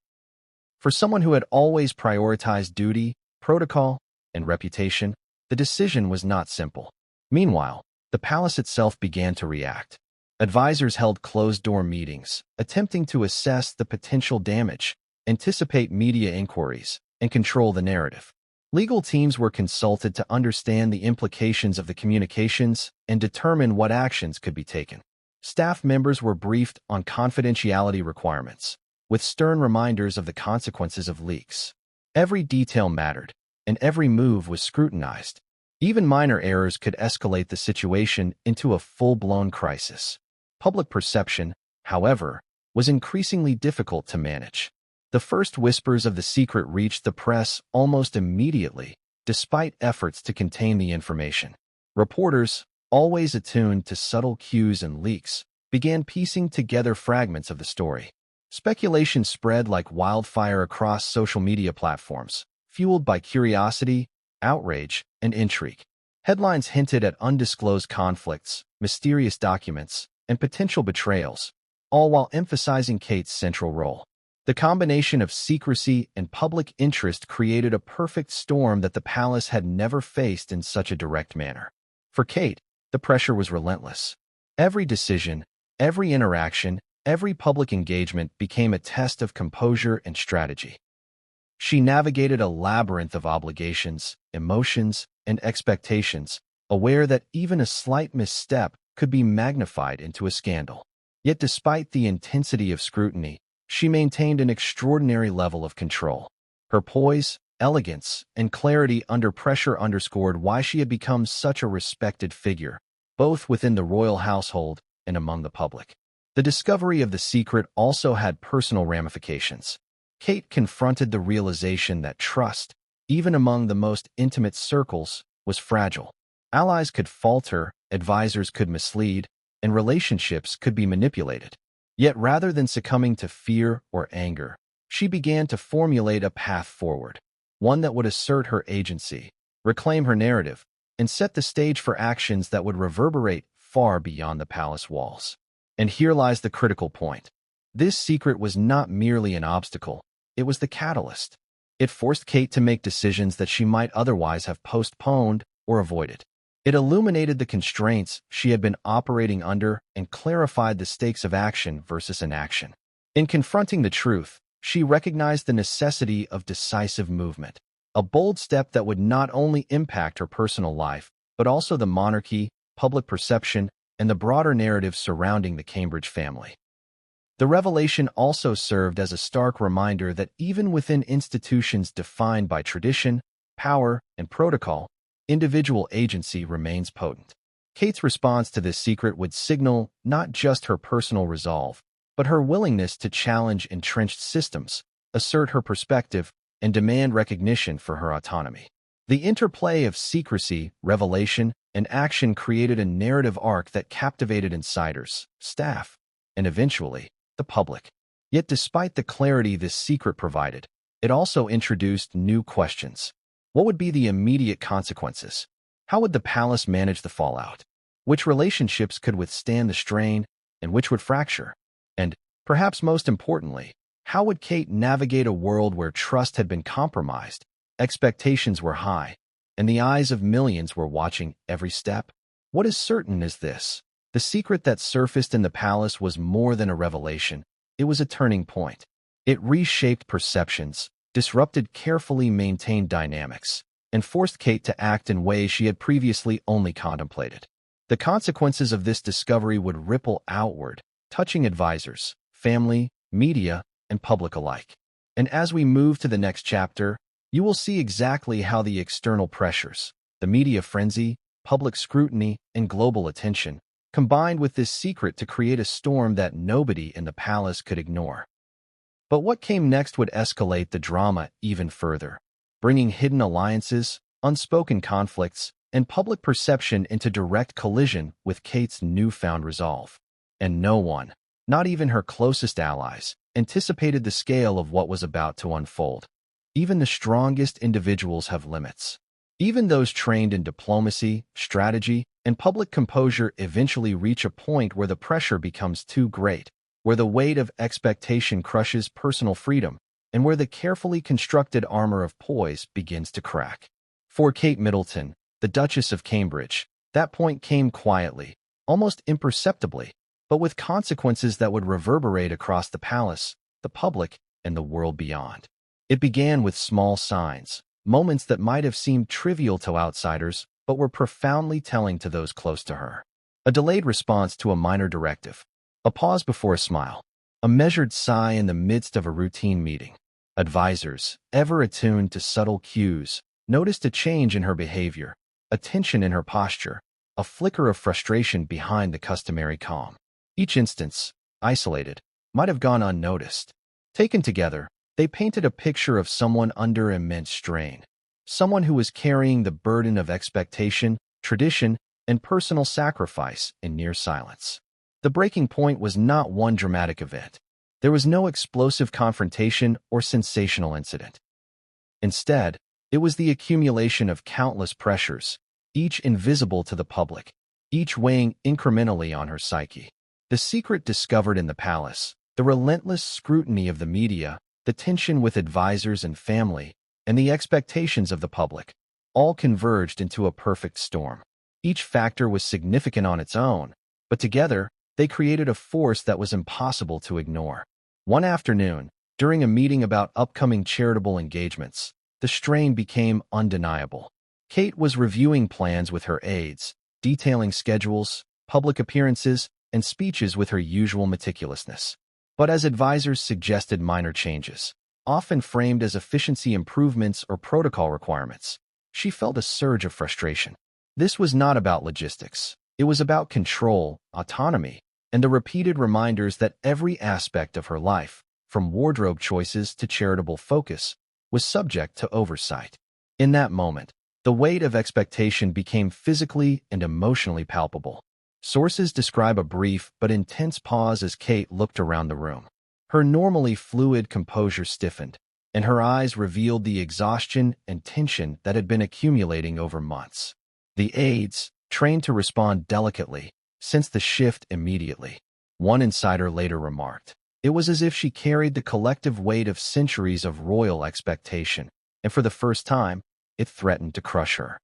For someone who had always prioritized duty, protocol, and reputation, the decision was not simple. Meanwhile, the palace itself began to react. Advisors held closed-door meetings, attempting to assess the potential damage, anticipate media inquiries, and control the narrative. Legal teams were consulted to understand the implications of the communications and determine what actions could be taken. Staff members were briefed on confidentiality requirements, with stern reminders of the consequences of leaks. Every detail mattered, and every move was scrutinized. Even minor errors could escalate the situation into a full-blown crisis. Public perception, however, was increasingly difficult to manage. The first whispers of the secret reached the press almost immediately, despite efforts to contain the information. Reporters, always attuned to subtle cues and leaks, began piecing together fragments of the story. Speculation spread like wildfire across social media platforms, fueled by curiosity, outrage, and intrigue. Headlines hinted at undisclosed conflicts, mysterious documents, and potential betrayals, all while emphasizing Kate's central role. The combination of secrecy and public interest created a perfect storm that the palace had never faced in such a direct manner. For Kate, the pressure was relentless. Every decision, every interaction, every public engagement became a test of composure and strategy. She navigated a labyrinth of obligations, emotions, and expectations, aware that even a slight misstep could be magnified into a scandal. Yet despite the intensity of scrutiny, she maintained an extraordinary level of control. Her poise, elegance, and clarity under pressure underscored why she had become such a respected figure, both within the royal household and among the public. The discovery of the secret also had personal ramifications. Kate confronted the realization that trust, even among the most intimate circles, was fragile. Allies could falter, advisors could mislead, and relationships could be manipulated. Yet rather than succumbing to fear or anger, she began to formulate a path forward, one that would assert her agency, reclaim her narrative, and set the stage for actions that would reverberate far beyond the palace walls. And here lies the critical point. This secret was not merely an obstacle, it was the catalyst. It forced Kate to make decisions that she might otherwise have postponed or avoided. It illuminated the constraints she had been operating under and clarified the stakes of action versus inaction. In confronting the truth, she recognized the necessity of decisive movement, a bold step that would not only impact her personal life, but also the monarchy, public perception, and the broader narrative surrounding the Cambridge family. The revelation also served as a stark reminder that even within institutions defined by tradition, power, and protocol, individual agency remains potent. Kate's response to this secret would signal not just her personal resolve, but her willingness to challenge entrenched systems, assert her perspective, and demand recognition for her autonomy. The interplay of secrecy, revelation, and action created a narrative arc that captivated insiders, staff, and eventually, the public. Yet despite the clarity this secret provided, it also introduced new questions. What would be the immediate consequences? How would the palace manage the fallout? Which relationships could withstand the strain, and which would fracture? And, perhaps most importantly, how would Kate navigate a world where trust had been compromised, expectations were high, and the eyes of millions were watching every step? What is certain is this. The secret that surfaced in the palace was more than a revelation. It was a turning point. It reshaped perceptions, disrupted carefully maintained dynamics, and forced Kate to act in ways she had previously only contemplated. The consequences of this discovery would ripple outward, touching advisors, family, media, and public alike. And as we move to the next chapter, you will see exactly how the external pressures, the media frenzy, public scrutiny, and global attention, combined with this secret to create a storm that nobody in the palace could ignore. But what came next would escalate the drama even further, bringing hidden alliances, unspoken conflicts, and public perception into direct collision with Kate's newfound resolve. And no one, not even her closest allies, anticipated the scale of what was about to unfold. Even the strongest individuals have limits. Even those trained in diplomacy, strategy, and public composure eventually reach a point where the pressure becomes too great, where the weight of expectation crushes personal freedom, and where the carefully constructed armor of poise begins to crack. For Kate Middleton, the Duchess of Cambridge, that point came quietly, almost imperceptibly, but with consequences that would reverberate across the palace, the public, and the world beyond. It began with small signs, moments that might have seemed trivial to outsiders, but were profoundly telling to those close to her. A delayed response to a minor directive, a pause before a smile, a measured sigh in the midst of a routine meeting. Advisors, ever attuned to subtle cues, noticed a change in her behavior, a tension in her posture, a flicker of frustration behind the customary calm. Each instance, isolated, might have gone unnoticed. Taken together, they painted a picture of someone under immense strain, someone who was carrying the burden of expectation tradition, and personal sacrifice in near silence. The breaking point was not one dramatic event. There was no explosive confrontation or sensational incident. Instead, it was the accumulation of countless pressures, each invisible to the public, each weighing incrementally on her psyche. The secret discovered in the palace, the relentless scrutiny of the media, the tension with advisors and family, and the expectations of the public, all converged into a perfect storm. Each factor was significant on its own, but together, they created a force that was impossible to ignore. One afternoon, during a meeting about upcoming charitable engagements, the strain became undeniable. Kate was reviewing plans with her aides, detailing schedules, public appearances, and speeches with her usual meticulousness. But as advisors suggested minor changes, often framed as efficiency improvements or protocol requirements, she felt a surge of frustration. This was not about logistics. It was about control, autonomy, and the repeated reminders that every aspect of her life, from wardrobe choices to charitable focus, was subject to oversight. In that moment, the weight of expectation became physically and emotionally palpable. Sources describe a brief but intense pause as Kate looked around the room. Her normally fluid composure stiffened, and her eyes revealed the exhaustion and tension that had been accumulating over months. The aides, trained to respond delicately, sensed the shift immediately. One insider later remarked, "It was as if she carried the collective weight of centuries of royal expectation, and for the first time, it threatened to crush her."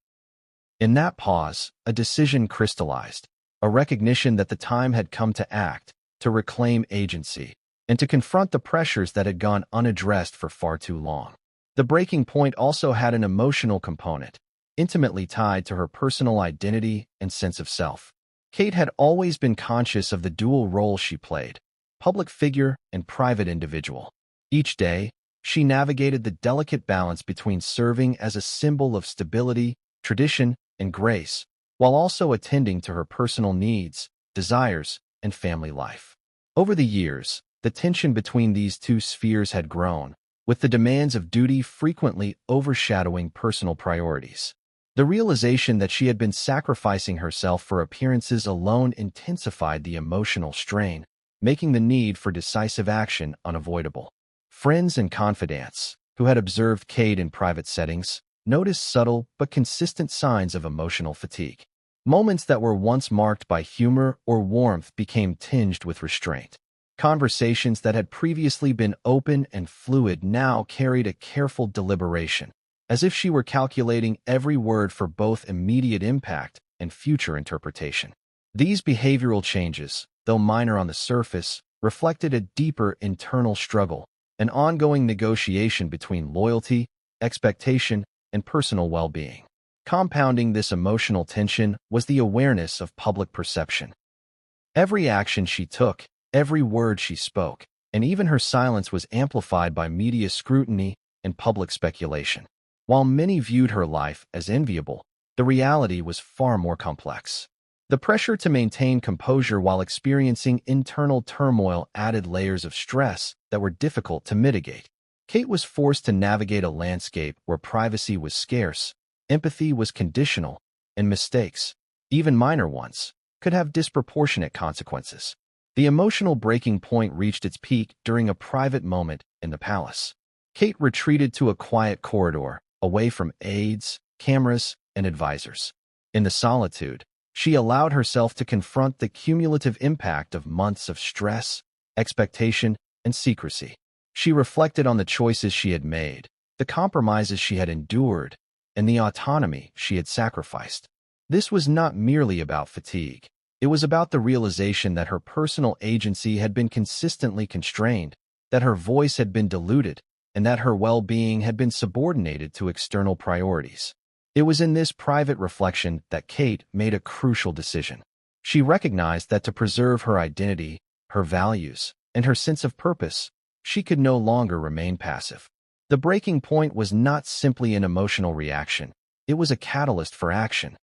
In that pause, a decision crystallized, a recognition that the time had come to act, to reclaim agency, and to confront the pressures that had gone unaddressed for far too long. The breaking point also had an emotional component, intimately tied to her personal identity and sense of self. Kate had always been conscious of the dual role she played, public figure and private individual. Each day, she navigated the delicate balance between serving as a symbol of stability, tradition, and grace, while also attending to her personal needs, desires, and family life. Over the years, the tension between these two spheres had grown, with the demands of duty frequently overshadowing personal priorities. The realization that she had been sacrificing herself for appearances alone intensified the emotional strain, making the need for decisive action unavoidable. Friends and confidants, who had observed Kate in private settings, noticed subtle but consistent signs of emotional fatigue. Moments that were once marked by humor or warmth became tinged with restraint. Conversations that had previously been open and fluid now carried a careful deliberation, as if she were calculating every word for both immediate impact and future interpretation. These behavioral changes, though minor on the surface, reflected a deeper internal struggle, an ongoing negotiation between loyalty, expectation, and personal well-being. Compounding this emotional tension was the awareness of public perception. Every action she took, every word she spoke, and even her silence was amplified by media scrutiny and public speculation. While many viewed her life as enviable, the reality was far more complex. The pressure to maintain composure while experiencing internal turmoil added layers of stress that were difficult to mitigate. Kate was forced to navigate a landscape where privacy was scarce, empathy was conditional, and mistakes, even minor ones, could have disproportionate consequences. The emotional breaking point reached its peak during a private moment in the palace. Kate retreated to a quiet corridor, away from aides, cameras, and advisors. In the solitude, she allowed herself to confront the cumulative impact of months of stress, expectation, and secrecy. She reflected on the choices she had made, the compromises she had endured, and the autonomy she had sacrificed. This was not merely about fatigue. It was about the realization that her personal agency had been consistently constrained, that her voice had been diluted, and that her well-being had been subordinated to external priorities. It was in this private reflection that Kate made a crucial decision. She recognized that to preserve her identity, her values, and her sense of purpose, she could no longer remain passive. The breaking point was not simply an emotional reaction. It was a catalyst for action.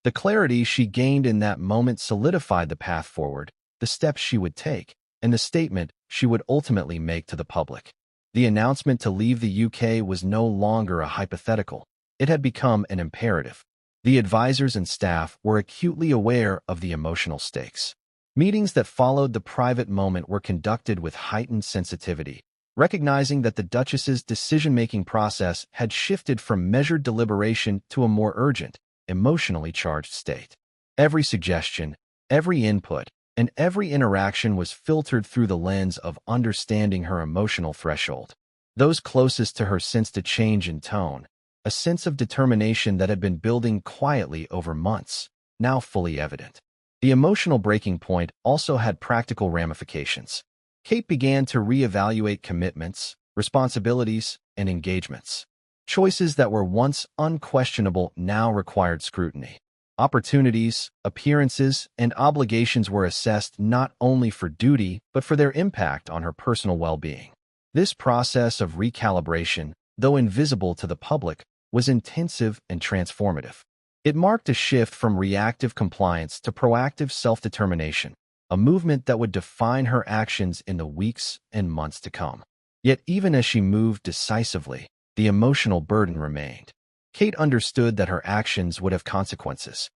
The clarity she gained in that moment solidified the path forward, the steps she would take, and the statement she would ultimately make to the public. The announcement to leave the UK was no longer a hypothetical. It had become an imperative. The advisors and staff were acutely aware of the emotional stakes. Meetings that followed the private moment were conducted with heightened sensitivity, recognizing that the Duchess's decision-making process had shifted from measured deliberation to a more urgent, emotionally charged state. Every suggestion, every input, and every interaction was filtered through the lens of understanding her emotional threshold. Those closest to her sensed a change in tone, a sense of determination that had been building quietly over months, now fully evident. The emotional breaking point also had practical ramifications. Kate began to reevaluate commitments, responsibilities, and engagements. Choices that were once unquestionable now required scrutiny. Opportunities, appearances, and obligations were assessed not only for duty but for their impact on her personal well-being. This process of recalibration, though invisible to the public, was intensive and transformative. It marked a shift from reactive compliance to proactive self-determination, a movement that would define her actions in the weeks and months to come. Yet even as she moved decisively, the emotional burden remained. Kate understood that her actions would have consequences,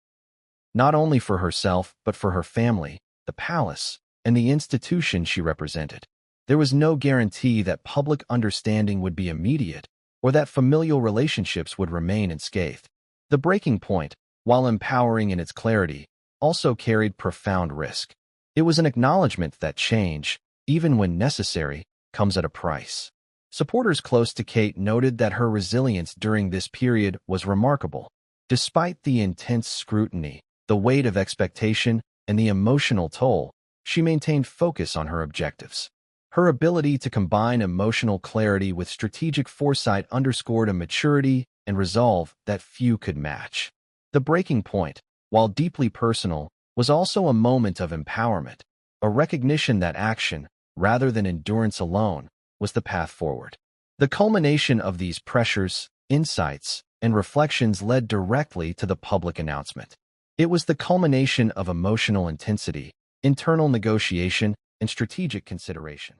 not only for herself but for her family, the palace, and the institution she represented. There was no guarantee that public understanding would be immediate or that familial relationships would remain unscathed. The breaking point, while empowering in its clarity, also carried profound risk. It was an acknowledgement that change, even when necessary, comes at a price. Supporters close to Kate noted that her resilience during this period was remarkable. Despite the intense scrutiny, the weight of expectation, and the emotional toll, she maintained focus on her objectives. Her ability to combine emotional clarity with strategic foresight underscored a maturity and resolve that few could match. The breaking point, while deeply personal, was also a moment of empowerment, a recognition that action, rather than endurance alone, was the path forward. The culmination of these pressures, insights, and reflections led directly to the public announcement. It was the culmination of emotional intensity, internal negotiation, and strategic consideration.